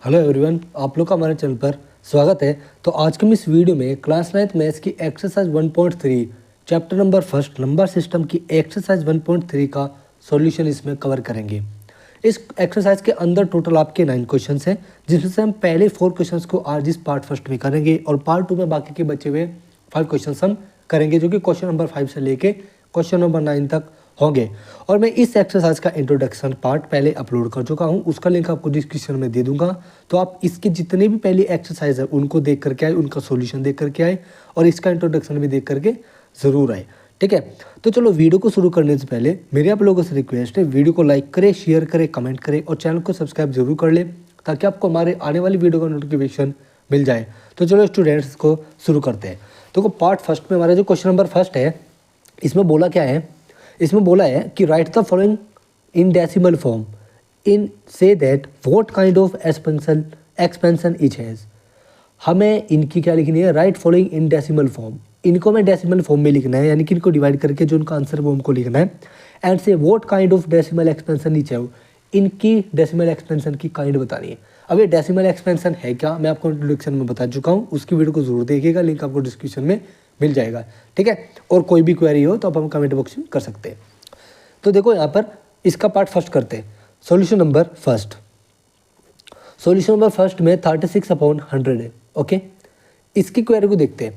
Hello everyone, आप लोग का हमारे चैनल पर स्वागत है। तो आज के हम इस वीडियो में क्लास 9th मैथ्स की exercise 1.3 chapter number first number system की एक्सरसाइज 1.3 का सॉल्यूशन इसमें कवर करेंगे। इस एक्सरसाइज के अंदर टोटल आपके 9 क्वेश्चंस हैं, जिसमें से हम पहले 4 क्वेश्चंस को आज इस पार्ट फर्स्ट में करेंगे और पार्ट 2 में बाकी के बचे हुए 5 क्वेश्चंस हम करेंगे, जो कि क्वेश्चन नंबर 5 से लेके क्वेश्चन नंबर 9 तक होंगे। और मैं इस एक्सरसाइज का इंट्रोडक्शन पार्ट पहले अपलोड कर चुका हूं, उसका लिंक आपको डिस्क्रिप्शन में दे दूंगा। तो आप इसके जितने भी पहली एक्सरसाइज है उनको देख करके आए, उनका सॉल्यूशन देख करके आए और इसका इंट्रोडक्शन भी देख करके ज़रूर आए, ठीक है। तो चलो वीडियो को शुरू करने से पहले मेरी आप लोगों से रिक्वेस्ट है, वीडियो को लाइक करें, शेयर करें, कमेंट करें और चैनल को सब्सक्राइब जरूर कर ले, ताकि आपको हमारे आने वाली वीडियो का नोटिफिकेशन मिल जाए। तो चलो स्टूडेंट्स को शुरू करते हैं। तो पार्ट फर्स्ट में हमारा जो क्वेश्चन नंबर फर्स्ट है, इसमें बोला क्या है, इसमें बोला है कि right the following in decimal form in say that what kind of expansion etch has. हमें इनकी क्या लिखनी है, right following in decimal form. इनको हमें डेसिमल फॉर्म में लिखना है, यानी कि इनको डिवाइड करके जो उनका आंसर वो हमको लिखना है। एंड से what kind of decimal expansion etch है, इनकी डेसिमल एक्सपेंशन की काइंड बतानी है। अब ये डेसिमल एक्सपेंशन है क्या, मैं आपको इंट्रोडक्शन में बता चुका हूँ, उसकी वीडियो को जरूर देखिएगा, लिंक आपको डिस्क्रिप्शन में मिल जाएगा, ठीक है। और कोई भी क्वेरी हो तो आप हम कमेंट बॉक्स में कर सकते हैं। तो देखो यहाँ पर इसका पार्ट फर्स्ट करते हैं। Solution number first, solution number first में 36/100 है, ओके। इसकी क्वेरी को देखते हैं।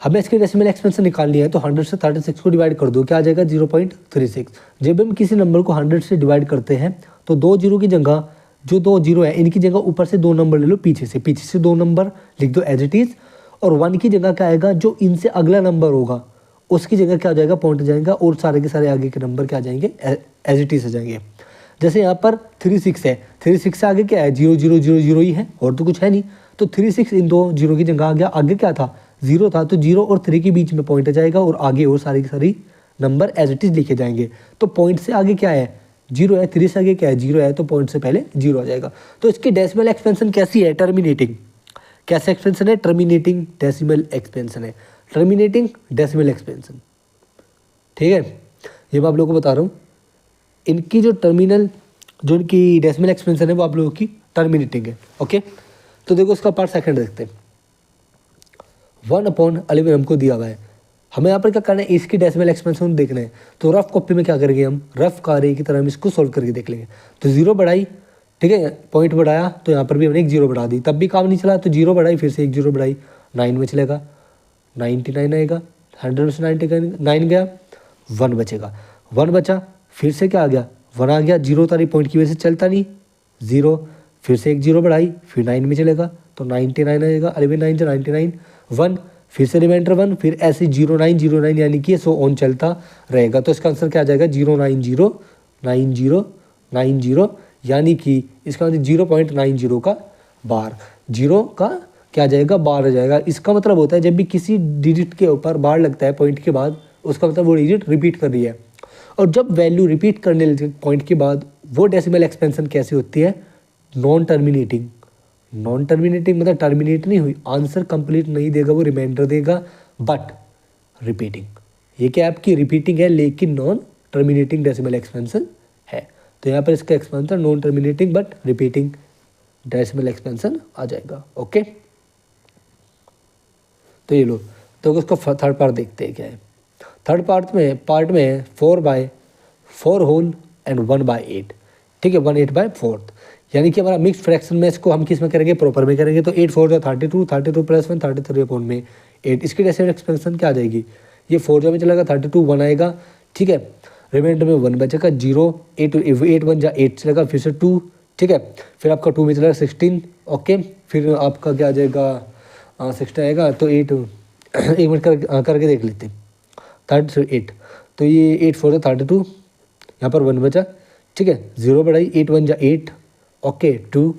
हमें इसकी डेसिमल एक्सपेंशन निकालनी है, तो 100 से 36 को डिवाइड कर दो, क्या आ जाएगा 0.36। जब हम किसी नंबर को 100 से डिवाइड करते हैं तो 2 जीरो की जगह, जो 2 जीरो है इनकी जगह ऊपर से 2 नंबर ले लो, पीछे से 2 नंबर लिख दो एज इट इज़। और 1 की जगह क्या आएगा, जो इनसे अगला नंबर होगा उसकी जगह क्या हो जाएगा, पॉइंट जाएगा, और सारे के सारे आगे के नंबर क्या आ जाएंगे, एज इट इज आ जाएंगे। जैसे यहाँ पर 36 है, 36 से आगे क्या है, 0 0 0 0 ही है, और तो कुछ है नहीं। तो 36 इन 2 जीरो की जगह आ गया, आगे क्या था, 0 था, तो 0 और 3 के बीच में पॉइंट आ जाएगा और आगे और सारी की सारी नंबर एज इट इज लिखे जाएंगे। तो पॉइंट से आगे क्या है, 0 है, 3 से आगे क्या है, 0 है, तो पॉइंट से पहले 0 आ जाएगा। तो इसकी डेसिमल एक्सपेंशन कैसी है, टर्मिनेटिंग। कैसे एक्सपेंशन है, टर्मिनेटिंग डेसिमल एक्सपेंशन है, टर्मिनेटिंग डेसिमल एक्सपेंशन, ठीक है। ये मैं आप लोगों को बता रहा हूँ, इनकी जो टर्मिनल, जो इनकी डेसिमल एक्सपेंशन है वो आप लोगों की टर्मिनेटिंग है, ओके। तो देखो इसका पार्ट सेकंड देखते हैं। 1/11 हमको दिया हुआ है, हमें यहाँ पर क्या करना है, इसकी डेसिमल एक्सपेंशन देखना है। तो रफ कॉपी में क्या करेंगे, हम रफ कार्य की तरह हम इसको सोल्व करके देख लेंगे। तो 0 बढ़ाई, ठीक है, पॉइंट बढ़ाया, तो यहाँ पर भी हमने एक 0 बढ़ा दी, तब भी काम नहीं चला, तो 0 बढ़ाई, फिर से एक 0 बढ़ाई, 9 में चलेगा, 99 आएगा, 100 में से 99 गया, 1 बचेगा, 1 बचा, फिर से क्या आ गया, 1 आ गया, 0 तारी पॉइंट की वजह से चलता नहीं, 0, फिर से एक 0 बढ़ाई, फिर 9 में चलेगा, तो 99 आएगा, 11 9 से 99, 1, फिर से रिमाइंडर 1, फिर ऐसे 0909, यानी कि सो ऑन चलता रहेगा। तो इसका आंसर क्या आ जाएगा, 0909090, यानी कि इसका आंसर 0.90 का बार, 0 का क्या आ जाएगा, बार आ जाएगा। इसका मतलब होता है जब भी किसी डिजिट के ऊपर बार लगता है पॉइंट के बाद, उसका मतलब वो डिजिट रिपीट कर रही है। और जब वैल्यू रिपीट करने लगती है पॉइंट के बाद, वो डेसिमल एक्सपेंशन कैसी होती है, नॉन टर्मिनेटिंग। नॉन टर्मिनेटिंग मतलब टर्मिनेट नहीं हुई, आंसर कंप्लीट नहीं देगा, वो रिमाइंडर देगा, बट रिपीटिंग। ये क्या आपकी रिपीटिंग है, लेकिन नॉन टर्मिनेटिंग डेसिमल एक्सपेंशन है। तो यहाँ पर इसका expansion non terminating but repeating decimal expansion आ जाएगा, ओके। तो ये लो, तो उसका थर्ड पार्ट देखते हैं क्या है। थर्ड पार्ट में 4/4 होल एंड 1/8, ठीक है, 1/8/4, यानी कि हमारा मिक्स फ्रैक्शन में इसको हम किस में करेंगे, प्रॉपर में करेंगे। तो 8 4 32, 32 + 1 33/8, इसकी डेसिमल एक्सपेंशन क्या आ जाएगी, ये 4 जो में चलेगा, 32 1 आएगा, ठीक है, रिमाइंडर में 1 बचेगा, 0 8 1 8 चलेगा, फिर से 2, ठीक है, फिर आपका 2 में चलेगा 16, ओके, फिर आपका क्या आ जाएगा, 16 आएगा, तो 8 एक मिनट करके देख लेते हैं, 38, तो ये 8 4 32, यहाँ पर 1 बचा, ठीक है, 0 बढ़ाई, 8 1 8, ओके, 2,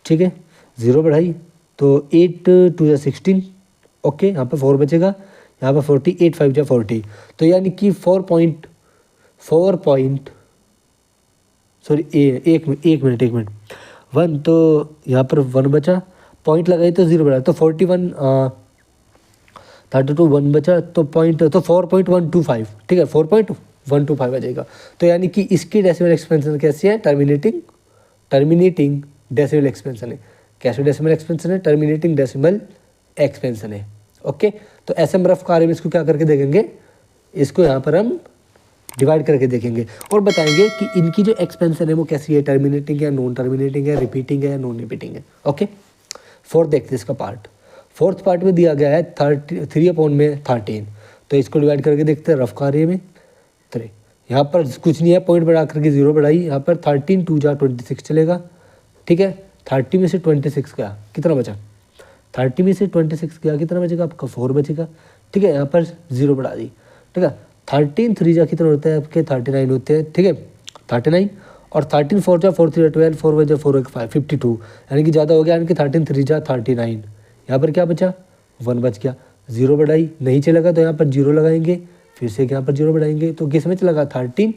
ठीक है, 0 बढ़ाई, तो 8 2 16, ओके, यहाँ पर 4 बचेगा, यहाँ पर 40, 8 5 40, तो यानी कि 4 पॉइंट सॉरी एक मिनट 1, तो यहाँ पर 1 बचा, पॉइंट लगाई तो 0 बढ़ा, तो 41 32 1 बचा, तो पॉइंट, तो 4.125, ठीक है, 4.125 आ जाएगा। तो यानी कि इसकी डेसिमल एक्सपेंशन कैसी है, टर्मिनेटिंग डेसिमल एक्सपेंशन है। कैसे डेसिमल एक्सपेंशन है? टर्मिनेटिंग डेसिमल एक्सपेंशन है। ओके, तो ऐसे हम रफ कार्य में इसको क्या करके देखेंगे, इसको यहाँ पर हम डिवाइड करके देखेंगे और बताएंगे कि इनकी जो एक्सपेंशन है वो कैसी है, टर्मिनेटिंग है, नॉन टर्मिनेटिंग है, रिपीटिंग है या नॉन रिपीटिंग है। ओके, फोर्थ देखते हैं इसका पार्ट। फोर्थ पार्ट में दिया गया है 3/13, तो इसको डिवाइड करके देखते हैं रफ कार्य में। 3 यहाँ पर कुछ नहीं है, पॉइंट बढ़ा करके 0 बढ़ाई, यहाँ पर 13 2 जा 26 चलेगा। ठीक है, 30 में से 26 गया, कितना बचा? 30 में से 26 गया, कितना बचेगा आपका? 4 बचेगा। ठीक है, यहाँ पर 0 बढ़ा दी। ठीक है, 13 3 जा कितना होता है आपके? 39 होते हैं। ठीक है, 39 और 13 4 जा 4 3 जा 12, 4 1 जा 4 1 5 52, यानी कि ज़्यादा हो गया, यानी कि 13 3 जा 39। यहाँ पर क्या बचा? 1 बच गया। 0 बढ़ाई, नहीं चलेगा तो यहाँ पर 0 लगाएंगे, फिर से यहाँ पर 0 बढ़ाएंगे, तो किस में चलेगा? 13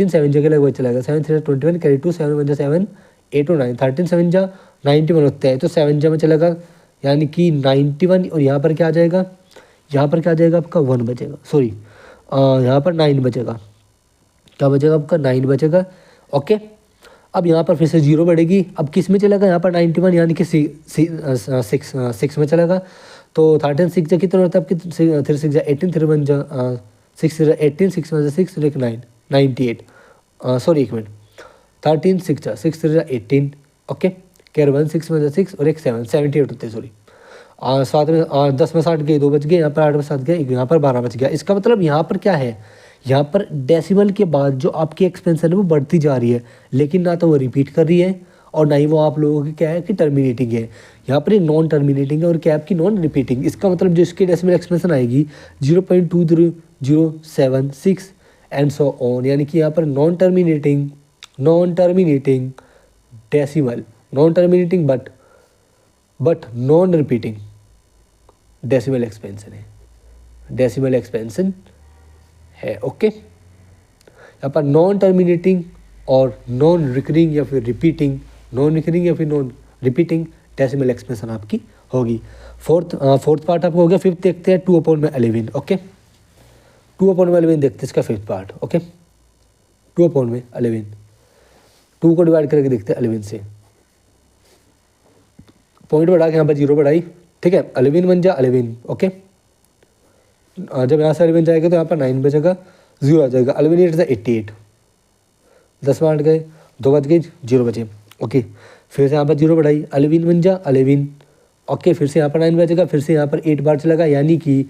7 जगह लगे चलेगा। 7 3 21 कैरी 2 7 1 जा 7 8 और 9, 13 7 जा 91 होते हैं, तो 7 जा में चलेगा, यानी कि 91। और यहाँ पर क्या आ जाएगा? यहाँ पर क्या आ जाएगा आपका? 1 बचेगा, सॉरी यहाँ पर 9 बचेगा। क्या बचेगा आपका? 9 बचेगा। ओके, अब यहाँ पर फिर से 0 बढ़ेगी, अब किस में चलेगा? यहाँ पर 91 यानी कि 6 में चलेगा। तो 13 6 जा कितना होता है आपकी? 3 6 जा 18, 3 1 जा 6 जा 18, 6 1 जा 6 1 9 98, सॉरी एक मिनट, 13 6 जा 6 3 जा 18। ओके, केयर 1 6 में जा 6 और एक 7 78 होते हैं, सॉरी 7 में 10 में 60 गए, 2 बच गए, यहाँ पर 8 में 7 गए, यहाँ पर 12 बच गया। इसका मतलब यहाँ पर क्या है? यहाँ पर डेसिमल के बाद जो आपकी एक्सपेंशन है वो बढ़ती जा रही है, लेकिन ना तो वो रिपीट कर रही है और ना ही वो आप लोगों की क्या है कि टर्मिनेटिंग है। यहाँ पर ये नॉन टर्मिनेटिंग है और क्या आपकी नॉन रिपीटिंग। इसका मतलब जो इसकी डेसिमल एक्सपेंशन आएगी 0.2076 एंड सो ऑन, यानी कि यहाँ पर non terminating decimal, non terminating but non repeating decimal expansion है, डेसिमल एक्सपेंशन है। ओके, यहाँ पर नॉन टर्मिनेटिंग और नॉन रिकरिंग या फिर रिपीटिंग, नॉन रिकरिंग या फिर नॉन रिपीटिंग डेसिमल एक्सपेंशन आपकी होगी। फोर्थ पार्ट आपको हो गया। फिफ्थ देखते हैं 2/11। ओके, 2/11 देखते हैं इसका फिफ्थ पार्ट। ओके, 2/11, 2 को डिवाइड करके देखते हैं 11 से, पॉइंट बढ़ा के यहाँ पर 0 बढ़ाई। ठीक है, 11 बन जा 11। ओके, जब यहाँ से 11 जाएगा तो यहाँ पर 9 बचेगा, 0 आ जाएगा। 11 8 से 88, 10 में 8 गए, 2 बच गए, 0 बचे। ओके, फिर से यहाँ पर 0 बढ़ाई, 11 बन जा 11। ओके, फिर से यहाँ पर 9 बचेगा, फिर से यहाँ पर 8 बार चलेगा, यानी कि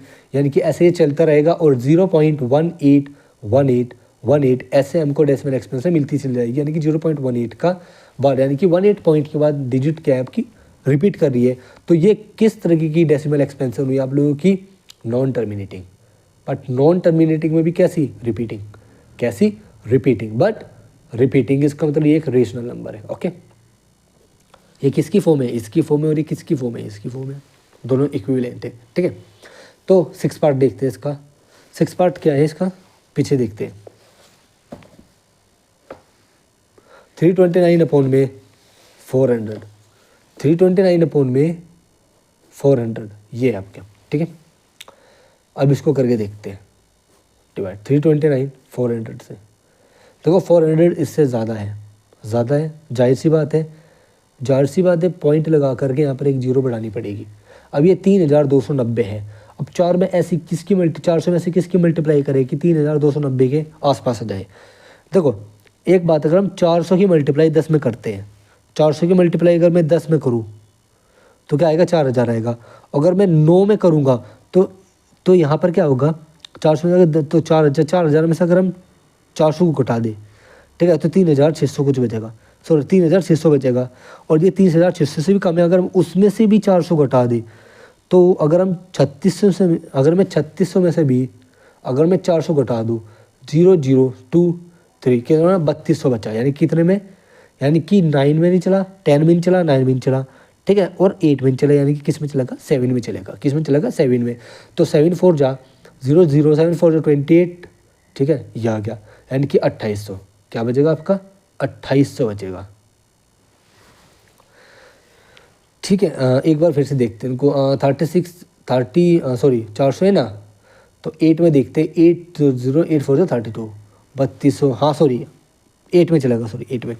ऐसे ही चलता रहेगा और 0.1818 ऐसे हमको डेसिमल एक्सपेंशन मिलती चली जाएगी, यानी कि 0.18 का बाद, यानी कि 18 पॉइंट के बाद डिजिट क्या है आपकी रिपीट कर रही है। तो ये किस तरीके की डेसिमल एक्सपेंशन हुई आप लोगों की? Non terminating. But non terminating में भी कैसी? रिपीटिंग। कैसी? Repeating, but repeating. इसका मतलब ये एक रेशनल नंबर है। ओके, ये किसकी फॉर्म है? इसकी फॉर्म है, और ये किसकी फॉर्म है? इसकी फॉर्म है, दोनों इक्विवेलेंट है। ठीक है, तो 6 पार्ट देखते हैं इसका। 6 पार्ट क्या है इसका, पीछे देखते हैं। 329/400, 329/400 ये है आपका। ठीक है, अब इसको करके देखते हैं डिवाइड 329/400 से। देखो 400 इससे ज़्यादा है, जाहिर सी बात है, पॉइंट लगा करके यहाँ पर एक 0 बढ़ानी पड़ेगी। अब ये 3290 है। अब 400 में से किसकी मल्टीप्लाई करें कि 3290 के आसपास आ जाए। देखो एक बात, अगर हम 400 की मल्टीप्लाई 10 में करते हैं, 400 की मल्टीप्लाई अगर मैं 10 में करूँ तो क्या आएगा? 4000 आएगा। अगर मैं 9 में करूँगा तो यहाँ पर क्या होगा? 400 में तो 4000 में से अगर हम 400 को घटा दें, ठीक है, तो 3600 कुछ बचेगा, सॉरी 3600 बचेगा। और ये 3600 से भी कम है। अगर हम उसमें से भी 400 घटा दें तो अगर मैं 3600 में से भी अगर मैं 400 घटा दूँ, 0023 कितना? 3200 बचा, यानी कितने में? यानी कि 9 में नहीं चला, 10 में नहीं चला, 9 में नहीं चला। ठीक है, और 8 में चला, यानी कि किस में चलेगा? 7 में चलेगा। किस में चलेगा? 7 में। तो 7 4 जा 00, 7 4 जा 28। ठीक है, यह आ गया, यानी कि 2800। क्या बचेगा आपका? 2800 बचेगा। ठीक है, एक बार फिर से देखते हैं इनको। 400 है ना, तो 8 में देखते हैं। 8 0 8 4 32, 3200। हाँ सॉरी 8 में चलेगा, 8 में।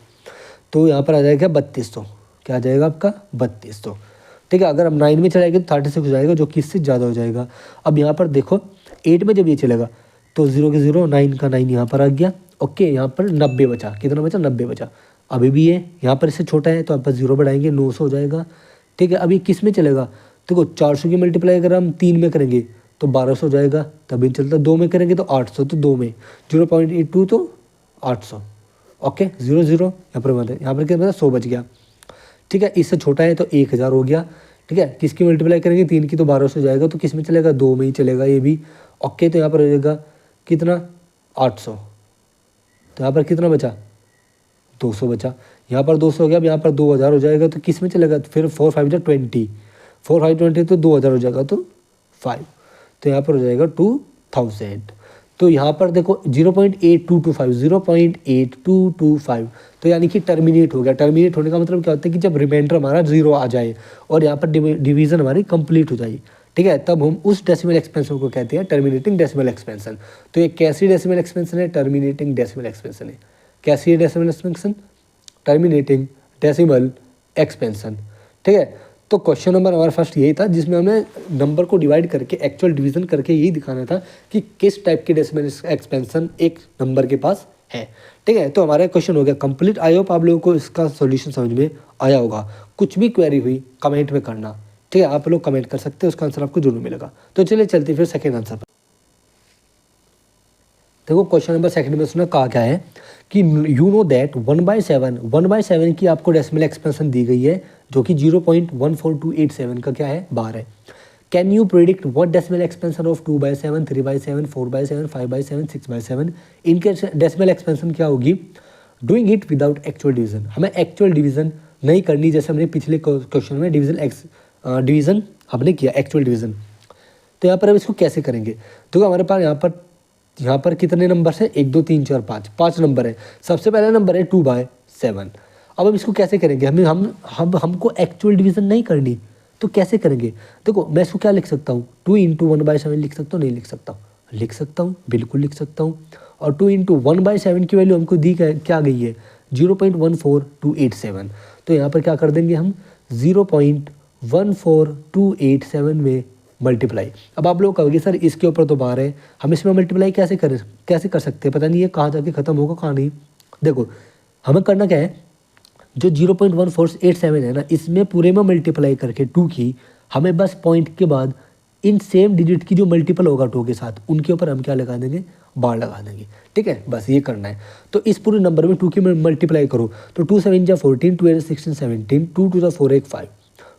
तो यहाँ पर आ जाएगा 3200। क्या आ जाएगा आपका 3200। ठीक है, अगर हम 9 में चलाएंगे तो 36 हो जाएगा, जो कि इससे ज़्यादा हो जाएगा। अब यहाँ पर देखो 8 में जब ये चलेगा तो 0 के 0, 9 का 9 यहाँ पर आ गया। ओके, यहाँ पर 90 बचा, कितना बचा 90 बचा। अभी भी ये यहाँ पर इससे छोटा है तो आप 0 बढ़ाएंगे 900 हो जाएगा। ठीक है, अभी किस में चलेगा, देखो 400 की मल्टीप्लाई अगर हम 3 में करेंगे तो 1200 हो जाएगा, तभी चलता। 2 में करेंगे तो 800, तो 2 में 0.82 तो 800। ओके, 0 0 यहाँ पर कितना बचा 100 बच गया। ठीक है, इससे छोटा है तो 1000 हो गया। ठीक है, किसकी मल्टीप्लाई करेंगे 3 की तो 1200 हो जाएगा, तो किस में चलेगा 2 में ही चलेगा ये भी। ओके, तो यहाँ पर हो जाएगा कितना 800, तो यहाँ पर कितना बचा 200 बचा। यहाँ पर 200 हो गया, अब यहाँ पर 2000 हो जाएगा, तो किस में चलेगा फिर 4 5 20, 4 5 20 तो 2000 हो जाएगा, तो 5, तो यहाँ पर हो जाएगा 2000। तो यहाँ पर देखो 0.8225, 0.8225, तो यानी कि टर्मिनेट हो गया। टर्मिनेट होने का मतलब क्या होता है कि जब रिमाइंडर हमारा 0 आ जाए और यहाँ पर डिवीजन हमारी कंप्लीट हो जाए, ठीक है, तब हम उस डेसिमल एक्सपेंशन को कहते हैं टर्मिनेटिंग डेसिमल एक्सपेंशन। तो ये कैसी डेसिमल एक्सपेंशन है, टर्मिनेटिंग डेसिमल एक्सपेंशन है। कैसी है decimal expansion, terminating decimal expansion. ठीक है, तो क्वेश्चन नंबर हमारा फर्स्ट यही था, जिसमें हमें नंबर को डिवाइड करके एक्चुअल डिवीजन करके यही दिखाना था कि किस टाइप की डेसिमल एक्सपेंशन एक नंबर के पास है। ठीक है, तो हमारा क्वेश्चन हो गया कंप्लीट। आई होप आप लोगों को इसका सॉल्यूशन समझ में आया होगा। कुछ भी क्वेरी हुई कमेंट में करना, ठीक है, आप लोग कमेंट कर सकते हैं, उसका आंसर आपको जरूर मिलेगा। तो चलिए चलते फिर सेकेंड आंसर पर। देखो क्वेश्चन नंबर सेकंड में उसने कहा क्या है कि यू नो दैट 1/7 की आपको डेसिमल एक्सपेंशन दी गई है, जो कि 0.14287 का क्या है बार है। Can you predict what decimal expansion of 2/7, 3/7, 4/7, 5/7, 6/7, इनके डेसिमल एक्सपेंशन क्या होगी। Doing it without actual division, हमें एक्चुअल डिवीजन नहीं करनी, जैसे हमने पिछले क्वेश्चन में डिवीजन हमने किया एक्चुअल डिवीजन। तो यहाँ पर अब इसको कैसे करेंगे, तो हमारे पास यहाँ पर कितने नंबर है 1 2 3 4 5, 5 नंबर है। सबसे पहला नंबर है 2/7। अब हम इसको कैसे करेंगे, हमको एक्चुअल डिवीजन नहीं करनी, तो कैसे करेंगे। देखो मैं इसको क्या लिख सकता हूँ, 2 × 1/7 लिख सकता हूँ, नहीं लिख सकता हूँ, लिख सकता हूँ, बिल्कुल लिख सकता हूँ। और 2 × 1/7 की वैल्यू हमको दी क्या गई है 0.14287। तो यहाँ पर क्या कर देंगे हम 0.14287 में मल्टीप्लाई। अब आप लोग कहोगे सर इसके ऊपर तो बार है, हम इसमें मल्टीप्लाई कैसे कर सकते हैं, पता नहीं ये कहाँ जाके ख़त्म होगा कहाँ नहीं। देखो हमें करना क्या है, जो 0.1487 है ना, इसमें पूरे में मल्टीप्लाई करके 2 की, हमें बस पॉइंट के बाद इन सेम डिजिट की जो मल्टीपल होगा 2 के साथ, उनके ऊपर हम क्या लगा देंगे बार लगा देंगे। ठीक है, बस ये करना है। तो इस पूरे नंबर में 2 की मल्टीप्लाई करो तो 2 7 जा 14, 2 8 16 17, 2 2 जा 4 1 5,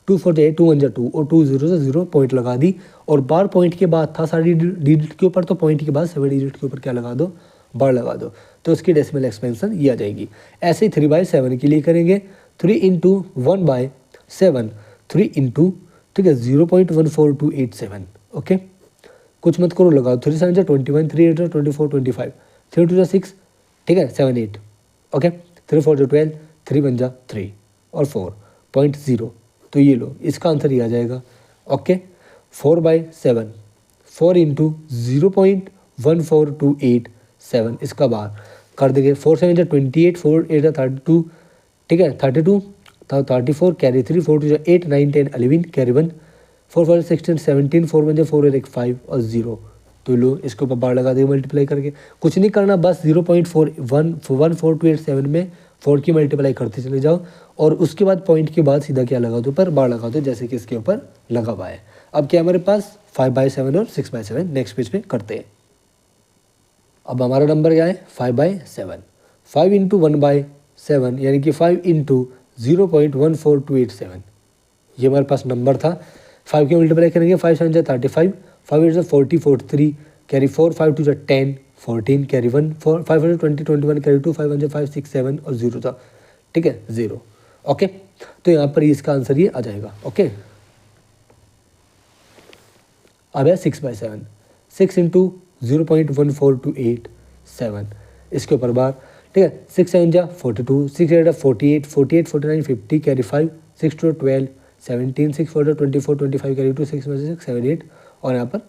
2 4 जा 8, 2 1 जा 2 और 2 0 से 0 पॉइंट लगा दी। और बार पॉइंट के बाद था सारी डिजिट के ऊपर, तो पॉइंट के बाद 7 डिजिट के ऊपर क्या लगा दो बार लगा दो, तो उसकी डेसिमल एक्सपेंशन ये आ जाएगी। ऐसे ही 3/7 के लिए करेंगे 3 × 1/7, 3 × ठीक है 0.14287। ओके, कुछ मत करो, लगाओ 3 7 जा 21, 3 8 जा 24 25, 3 2 जा 6, ठीक है 7 8। ओके, 3 4 जा 12, 3 1 जा 3 और 4.0, तो ये लो इसका आंसर ये आ जाएगा। ओके, 4/7, 4 × 0.14287 इसका बार कर देंगे। 4 7 जा 28, 4 8 जा 32, ठीक है 32, 34 कैरी 3, 4 2 जा 8 9 10 11 कैरी 1, 4 4 16 17, 4 1 जा 4 और 1 5 और 0, तो लो इसके ऊपर बार लगा देंगे मल्टीप्लाई करके। कुछ नहीं करना, बस 0.14287 में 4 की मल्टीप्लाई करते चले जाओ और उसके बाद पॉइंट के बाद सीधा क्या लगा दो, पर बार लगा दो, जैसे कि इसके ऊपर लगा हुआ है। अब क्या हमारे पास 5/7 और 6/7, नेक्स्ट पेज पे करते हैं। अब हमारा नंबर क्या है 5/7, 5 × 1/7 यानी कि 5 × 0.14287, ये हमारे पास नंबर था। 5 की मल्टीप्लाई करेंगे 5 7 जा 35, 5 8 जा 40 43 कैरी 4, 5 2 जा 10 14 कैरी 1, 4 5 20 21 कैरी 2, 5 1 जा 5 6 7 और 0 था, ठीक है 0। ओके, तो यहाँ पर इसका आंसर ये आ जाएगा। ओके, अब है 6/7, 6 × 0.14287 इसके ऊपर बार, ठीक है 6 7 जा 42, 6 8 जा 48, 48 49 50 कैरी 5, 6 2 12 17, 6 4 24 25 कैरी 2, 6 6 7 8 और यहाँ पर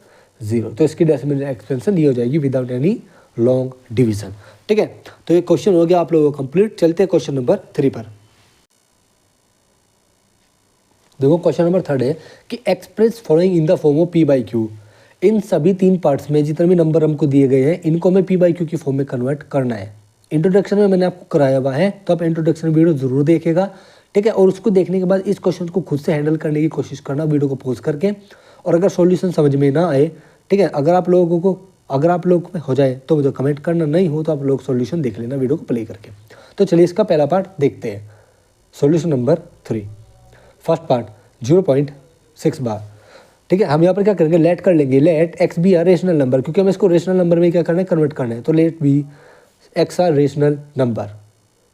0, तो इसकी डेसिमल एक्सपेंशन ये हो जाएगी विदाउट एनी लॉन्ग डिवीजन। ठीक है, तो ये क्वेश्चन हो गया आप लोगों को कंप्लीट। चलते हैं क्वेश्चन नंबर 3 पर। देखो क्वेश्चन नंबर 3 है कि express following in the form of p by q. इन सभी 3 पार्ट्स में जितने भी नंबर हमको दिए गए हैं इनको हमें पी बाई क्यू की फॉर्म में कन्वर्ट करना है। इंट्रोडक्शन में मैंने आपको कराया हुआ है, तो आप इंट्रोडक्शन वीडियो जरूर देखेगा, ठीक है। और उसको देखने के बाद इस क्वेश्चन को खुद से हैंडल करने की कोशिश करना वीडियो को पॉज करके। और अगर सॉल्यूशन समझ में ना आए, ठीक है, अगर आप लोग में हो जाए तो मुझे कमेंट करना, नहीं हो तो आप लोग सॉल्यूशन देख लेना वीडियो को प्ले करके। तो चलिए इसका पहला पार्ट देखते हैं। सॉल्यूशन नंबर 3, फर्स्ट पार्ट 0.6 बार, ठीक है। हम यहाँ पर क्या करेंगे, लेट कर लेंगे, let x be our rational number, क्योंकि हमें इसको रेशनल नंबर में क्या करना है, कन्वर्ट करना है। तो let be x our rational number.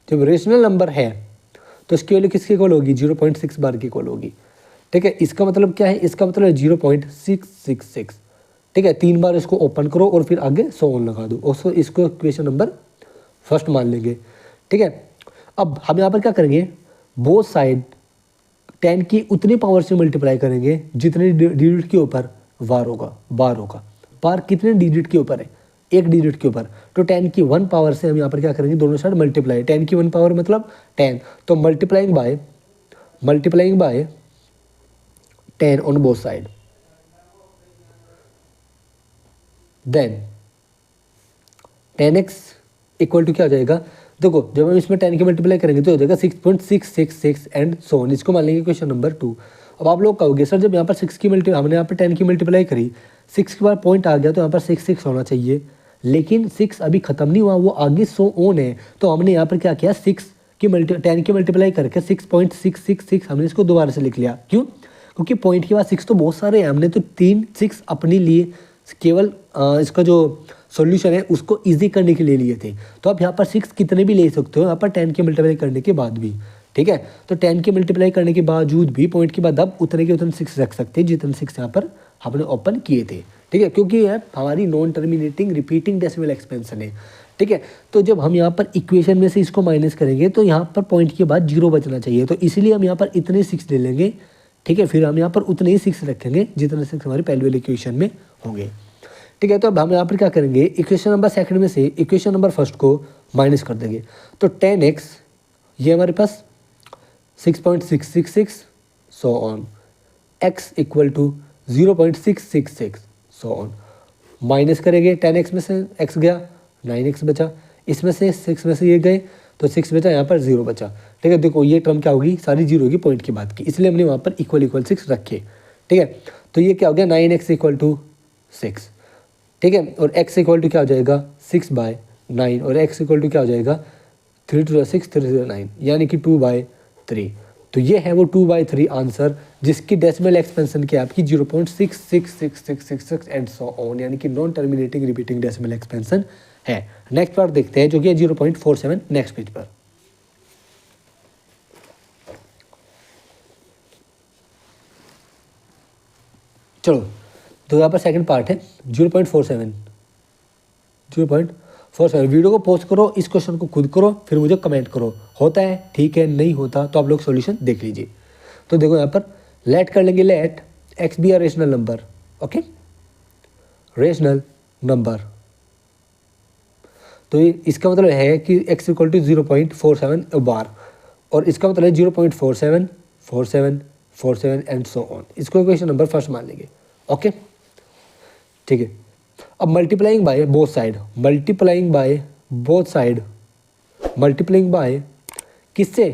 जब रेशनल नंबर है तो इसकी वैल्यू किसकी इक्वल होगी, 0.6 बार की इक्वल होगी, ठीक है। इसका मतलब क्या है, इसका मतलब है 0.666, ठीक है। 3 बार इसको ओपन करो और फिर आगे 100 लगा दो, और इसको इक्वेशन नंबर फर्स्ट मान लेंगे, ठीक है। अब हम यहाँ पर क्या करेंगे, बोथ साइड 10 की उतनी पावर से मल्टीप्लाई करेंगे जितने डिजिट के ऊपर बार होगा। बार कितने डिजिट के ऊपर है, 1 डिजिट के ऊपर। तो 10 की 1 पावर से हम यहाँ पर क्या करेंगे, दोनों साइड मल्टीप्लाई। 10 की 1 पावर मतलब 10, तो multiplying by 10 on both side. Then 10x equal to क्या हो जाएगा, देखो जब हम इसमें 10 की मल्टीप्लाई करेंगे तो हो जाएगा 6.666 एंड सो ऑन। इसको मान लेंगे क्वेश्चन नंबर 2। अब आप लोग कहोगे सर जब यहाँ पर 6 की हमने यहाँ पर 10 की मल्टीप्लाई करी, 6 के बाद पॉइंट आ गया तो यहाँ पर 6 होना चाहिए, लेकिन 6 अभी खत्म नहीं हुआ, वो आगे सो ऑन है। तो हमने यहाँ पर क्या किया, 10 की मल्टीप्लाई करके 6.666 हमने इसको दोबारा से लिख लिया। क्यों, क्योंकि पॉइंट के बाद 6 तो बहुत सारे हैं, हमने तो 6 अपने लिए केवल इसका जो सॉल्यूशन है उसको इजी करने के लिए लिए थे। तो आप यहाँ पर 6 कितने भी ले सकते हो यहाँ पर 10 की मल्टीप्लाई करने के बाद भी, ठीक है। तो 10 की मल्टीप्लाई करने के बावजूद भी पॉइंट के बाद अब उतने के उतने 6 रख सकते हैं जितने 6 यहाँ पर हमने ओपन किए थे, ठीक है, क्योंकि यह हमारी non terminating repeating decimal expansion है, ठीक है। तो जब हम यहाँ पर इक्वेशन में से इसको माइनस करेंगे तो यहाँ पर पॉइंट के बाद 0 बचना चाहिए, तो इसलिए हम यहाँ पर इतने 6 ले लेंगे, ठीक है। फिर हम यहाँ पर उतने ही 6 रखेंगे जितने 6 हमारी पहले वाली इक्वेशन में होंगे, ठीक है। तो अब हम यहाँ पर क्या करेंगे, इक्वेशन नंबर सेकंड में से इक्वेशन नंबर फर्स्ट को माइनस कर देंगे। तो 10x ये हमारे पास 6.666 so on, x equal to 0.666 so on. Minus करेंगे 10x में से x गया, 9x बचा, इसमें से 6 में से ये गए तो 6 बचा, यहाँ पर 0 बचा, ठीक है। देखो ये टर्म क्या होगी, सारी 0 होगी पॉइंट की बात की, इसलिए हमने वहाँ पर इक्वल 6 रखे, ठीक है। तो ये क्या हो गया, 9x इक्वल टू 6, ठीक है। और x इक्वल टू क्या हो जाएगा 6/9, और x इक्वल टू क्या हो जाएगा 3 to 6 3 to 9, यानी कि 2/3। तो ये है वो 2/3 आंसर, जिसकी डेसिमल एक्सपेंशन क्या है आपकी 0.66666 एंड सो ऑन, यानी कि non terminating repeating decimal expansion है। नेक्स्ट पार्ट देखते हैं जो कि 0.47 नेक्स्ट पेज पर। चलो तो यहाँ पर सेकंड पार्ट है 0.47। वीडियो को पॉज करो, इस क्वेश्चन को खुद करो, फिर मुझे कमेंट करो, होता है ठीक है, नहीं होता तो आप लोग सॉल्यूशन देख लीजिए। तो देखो यहाँ पर लेट कर लेंगे, let x be our rational number, okay, rational number. तो इसका मतलब है कि x इक्वल टू 0.47 बार, और इसका मतलब है 0.47 47 47 एंड सो ऑन। इसको इक्वेशन नंबर फर्स्ट मान लेंगे, ओके, ठीक है। अब multiplying by both side, multiplying by किससे,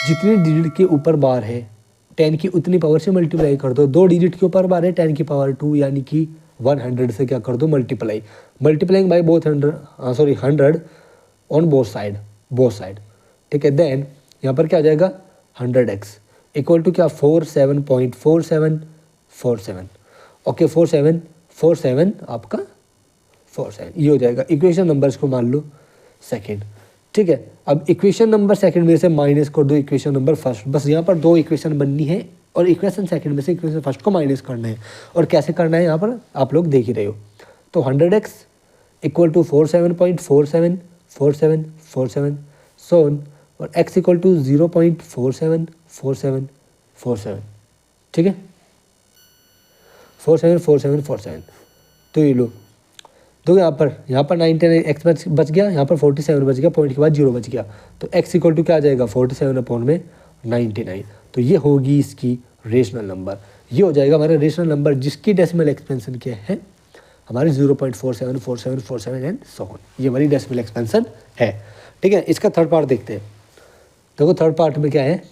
जितनी डिजिट के ऊपर बार है 10 की उतनी पावर से मल्टीप्लाई कर दो। 2 डिजिट के ऊपर बार है 10 की पावर 2, यानी कि 100 से क्या कर दो multiplying by 100 on both side, ठीक है। देन यहाँ पर क्या आ जाएगा 100x इक्वल टू क्या 47.4747, ओके, 47 आपका 47 ये हो जाएगा। इक्वेशन नंबर इसको मान लो सेकंड, ठीक है। अब इक्वेशन नंबर सेकंड में से माइनस कर दो इक्वेशन नंबर फर्स्ट, बस यहाँ पर 2 इक्वेशन बननी है और इक्वेशन सेकंड में से इक्वेशन फर्स्ट को माइनस करना है। और कैसे करना है यहाँ पर आप लोग देख ही रहे हो। तो 100x इक्वल टू 47.4747 सोन, और x इक्वल टू 0.474747, ठीक है, 474747। तो ये लो, तो यहाँ पर 19x बच गया, यहाँ पर 47 बच गया, पॉइंट के बाद 0 बच गया। तो x इक्वल टू क्या आ जाएगा 47 अपॉन में 99। तो ये होगी इसकी रेशनल नंबर। ये हो जाएगा हमारा रेशनल नंबर जिसकी डेसिमल एक्सपेंशन क्या है हमारी 0.474747 एंड सो ऑन। ये हमारी डेसिमल एक्सपेंशन है। ठीक है, इसका थर्ड पार्ट देखते हैं। देखो थर्ड पार्ट में क्या है,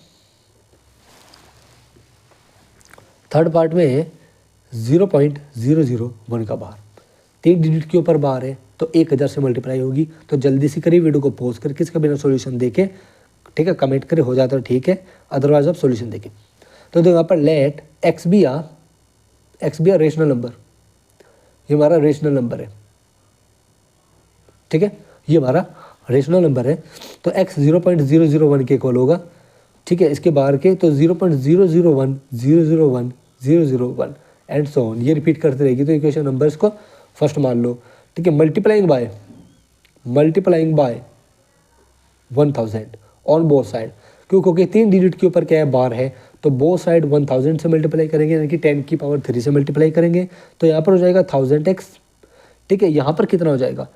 थर्ड पार्ट में है 0.001 का बार, 3 डिजिट के ऊपर बार है तो 1000 से मल्टीप्लाई होगी। तो जल्दी से करिए, वीडियो को पॉज करके इसका बिना सॉल्यूशन देखे, ठीक है, कमेंट करें, हो जाता है ठीक है, अदरवाइज आप सॉल्यूशन देखें। तो देखो यहाँ पर let x be our rational number, ये हमारा रेशनल नंबर है। ठीक है, ये हमारा रेशनल नंबर है। तो x 0.001 के इक्वल होगा। ठीक है, इसके बाहर के तो 0.001 एंड सो ऑन, ये रिपीट करते रहेगी। तो इक्वेशन नंबर इसको फर्स्ट मान लो। ठीक है, multiplying by 1000 on both side, क्योंकि 3 डिजिट के ऊपर क्या है बार है, तो बोथ साइड 1000 से मल्टीप्लाई करेंगे, यानी कि 10 की पावर 3 से मल्टीप्लाई करेंगे। तो यहाँ पर हो जाएगा 1000x। ठीक है, यहाँ पर कितना हो जाएगा,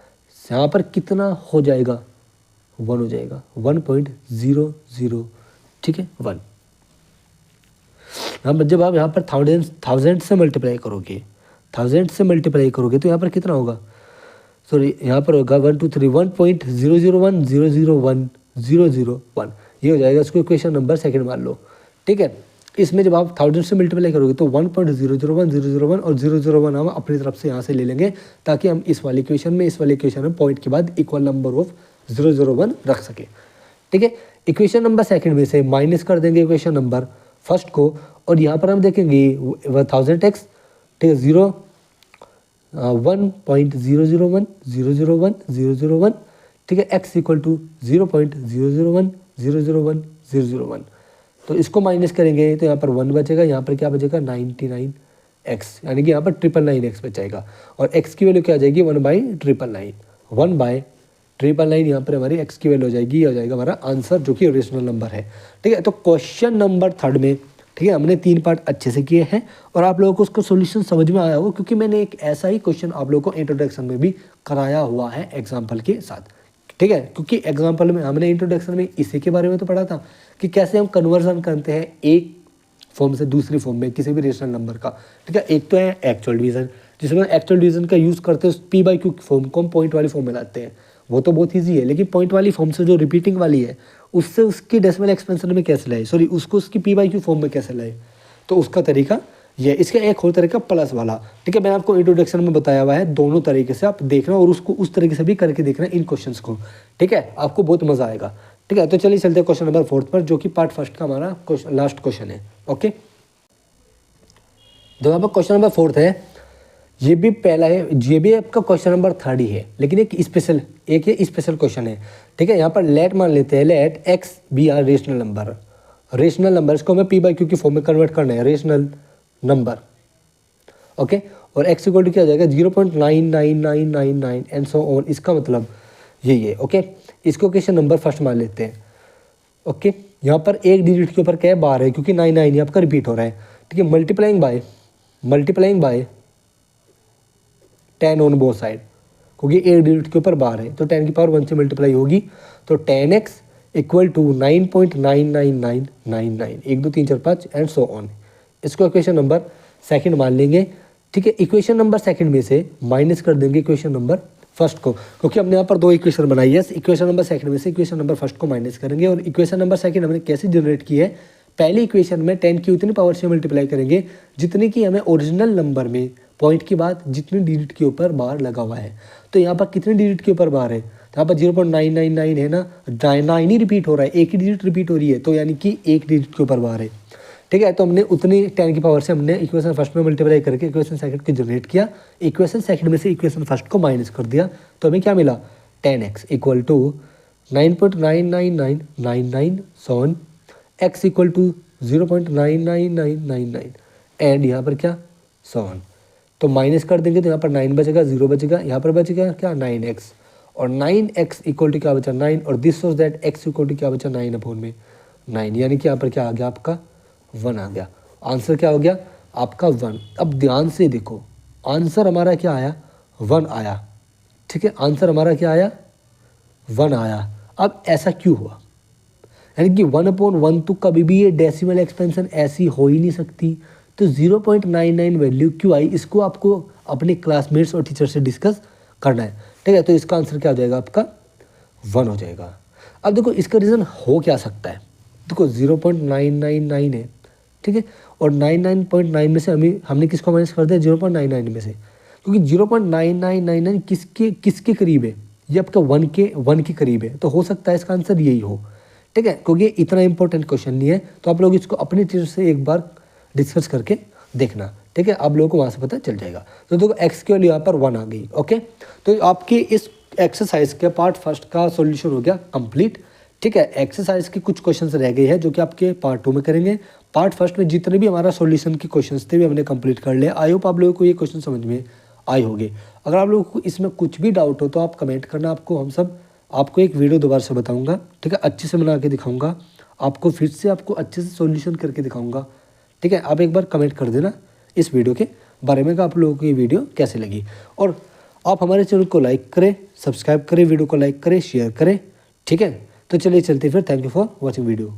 यहाँ पर कितना हो जाएगा 1 हो जाएगा, 1.00, ठीक है 1। जब आप यहाँ पर 1000 से मल्टीप्लाई करोगे, 1000 से मल्टीप्लाई करोगे तो यहाँ पर कितना होगा, सॉरी यहाँ पर होगा 1 2 3 1.001001 ये हो जाएगा। इसको इक्वेशन नंबर सेकंड मान लो। ठीक है, इसमें जब आप 1000 से मल्टीप्लाई करोगे तो 1.001001 और 001 हम अपनी तरफ से यहाँ से ले लेंगे, ताकि हम इस वाली इक्वेशन में पॉइंट के बाद इक्वल नंबर ऑफ 001 रख सके। ठीक है, इक्वेशन नंबर सेकंड में से माइनस कर देंगे इक्वेशन नंबर फर्स्ट को, और यहाँ पर हम देखेंगे 1000x। ठीक है, 1.001 ठीक है, x इक्वल टू 0.001 तो इसको माइनस करेंगे तो यहाँ पर 1 बचेगा, यहाँ पर क्या बचेगा 99x, यानी कि यहाँ पर 999x बचेगा। और x की वैल्यू क्या आ जाएगी 1/999 यहाँ पर हमारी x की वैल्यू हो जाएगी। ये हो जाएगा हमारा आंसर, जो कि रेशनल नंबर है। ठीक है, तो क्वेश्चन नंबर थर्ड में ठीक है हमने 3 पार्ट अच्छे से किए हैं और आप लोगों को उसका सॉल्यूशन समझ में आया होगा, क्योंकि मैंने एक ऐसा ही क्वेश्चन आप लोगों को इंट्रोडक्शन में भी कराया हुआ है एग्जाम्पल के साथ। ठीक है, क्योंकि एग्जाम्पल में हमने इंट्रोडक्शन में इसी के बारे में तो पढ़ा था कि कैसे हम कन्वर्जन करते हैं एक फॉर्म से दूसरी फॉर्म में किसी भी रेशनल नंबर का। ठीक है, एक तो है एक्चुअल डिवीजन, जिसमें एक्चुअल डिवीजन का यूज़ करते हैं p/q फॉर्म को हम पॉइंट वाली फॉर्म में लाते हैं, वो तो बहुत ईजी है। लेकिन पॉइंट वाली फॉर्म से जो रिपीटिंग वाली है उससे उसकी डेसिमल एक्सपेंशन में कैसे लाए, सॉरी उसको उसकी p/q फॉर्म में कैसे लाए, तो उसका तरीका ये। इसका एक और तरीका प्लस वाला। ठीक है, मैंने आपको इंट्रोडक्शन में बताया हुआ है, दोनों तरीके से आप देखना और उसको उस तरीके से भी करके देखना इन क्वेश्चंस को। ठीक है, आपको बहुत मजा आएगा। ठीक है, तो चलिए चलते हैं क्वेश्चन नंबर 4 पर, जो कि पार्ट फर्स्ट का हमारा लास्ट क्वेश्चन है। ओके, जो यहाँ पर क्वेश्चन नंबर 4 है, ये भी पहला है, ये भी आपका क्वेश्चन नंबर 3 ही है, लेकिन एक स्पेशल क्वेश्चन है। ठीक है, यहाँ पर लेट मान लेते हैं, let x be our rational number, इसको हमें p/q की फॉर्म में कन्वर्ट करना है, रेशनल नंबर। ओके, और x इक्वल टू क्या हो जाएगा 0.99999 एंड सो ऑन, इसका मतलब यही है। ओके, इसको क्वेश्चन नंबर फर्स्ट मान लेते हैं। ओके, यहाँ पर एक डिजिट के ऊपर क्या है बार है, क्योंकि 99 आपका रिपीट हो रहा है। ठीक है, multiplying by 10 on both side, क्योंकि एक डिजिट के ऊपर बार है तो 10 की पावर 1 से मल्टीप्लाई होगी, तो 10x equal to 9.99999 1 2 3 4 5 and so on. इसको इक्वेशन नंबर सेकंड मान लेंगे। ठीक है, इक्वेशन नंबर सेकंड में से माइनस कर देंगे इक्वेशन नंबर फर्स्ट को, क्योंकि हमने यहाँ पर 2 इक्वेशन बनाई है। इक्वेशन नंबर सेकंड में से इक्वेशन नंबर फर्स्ट को माइनस करेंगे, और इक्वेशन नंबर सेकंड हमने कैसे जनरेट की है, पहली इक्वेशन में 10 की उतनी पावर से मल्टीप्लाई करेंगे जितनी की हमें ओरिजिनल नंबर में पॉइंट की बात जितनी डिजिट के ऊपर बार लगा हुआ है। तो यहाँ पर कितने डिजिट के ऊपर बार है, यहाँ पर 0.999 है ना, 9 ही रिपीट हो रहा है, एक ही डिजिट रिपीट हो रही है, तो यानी कि एक डिजिट के ऊपर बार है। ठीक है, तो हमने उतनी 10 की पावर से हमने इक्वेशन फर्स्ट में मल्टीप्लाई करके इक्वेशन सेकंड को जनरेट किया, इक्वेशन सेकंड में से इक्वेशन फर्स्ट को माइनस कर दिया, तो हमें क्या मिला 10x equal to 9.99999 x equal to 0.99999 and यहाँ पर क्या 7, तो माइनस कर देंगे तो यहाँ पर 9 बचेगा, 0 बचेगा, यहाँ पर बचेगा क्या 9x, और 9x इक्वल टू क्या बचा 9, और this was that x equal to क्या बचा 9/9, यानी कि यहाँ पर क्या आ गया आपका 1 आ गया। आंसर क्या हो गया आपका 1। अब ध्यान से देखो, आंसर हमारा क्या आया 1 आया। ठीक है, आंसर हमारा क्या आया 1 आया। अब ऐसा क्यों हुआ, यानी कि 1/1 तो कभी भी ये डेसिमल एक्सपेंशन ऐसी हो ही नहीं सकती। तो 0.99 वैल्यू क्यों आई, इसको आपको अपने क्लासमेट्स और टीचर से डिस्कस करना है, ठीक है। तो इसका आंसर क्या हो जाएगा आपका 1 हो जाएगा। अब देखो इसका रीज़न हो क्या सकता है, देखो 0.999 है, ठीक है, और 99.9 में से हमने किसको माइनस कर दिया 0.99 में से, क्योंकि 0.9999 किसके करीब है, ये आपका 1 के करीब है, तो हो सकता है इसका आंसर यही हो, ठीक है। क्योंकि इतना इंपॉर्टेंट क्वेश्चन नहीं है, तो आप लोग इसको अपने टीचर से एक बार डिस्कस करके देखना, ठीक है, आप लोगों को वहाँ से पता चल जाएगा। तो देखो एक्स के लिए यहाँ पर 1 आ गई, ओके। तो आपके इस एक्सरसाइज के पार्ट फर्स्ट का सॉल्यूशन हो गया कंप्लीट, ठीक है। एक्सरसाइज के कुछ क्वेश्चंस रह गए हैं जो कि आपके पार्ट 2 में करेंगे। पार्ट फर्स्ट में जितने भी हमारा सॉल्यूशन के क्वेश्चंस थे वो हमने कंप्लीट कर लिया। आई होप आप लोगों को ये क्वेश्चन समझ में आए होंगे। अगर आप लोगों को इसमें कुछ भी डाउट हो तो आप कमेंट करना, आपको एक वीडियो दोबारा से बताऊँगा, ठीक है, अच्छे से बना के दिखाऊँगा आपको, फिर से आपको अच्छे से सॉल्यूशन करके दिखाऊँगा, ठीक है। आप एक बार कमेंट कर देना इस वीडियो के बारे में कि आप लोगों को ये वीडियो कैसे लगी, और आप हमारे चैनल को लाइक करें, सब्सक्राइब करें, वीडियो को लाइक करें, शेयर करें, ठीक है। तो चलिए चलते फिर, thank you for watching video.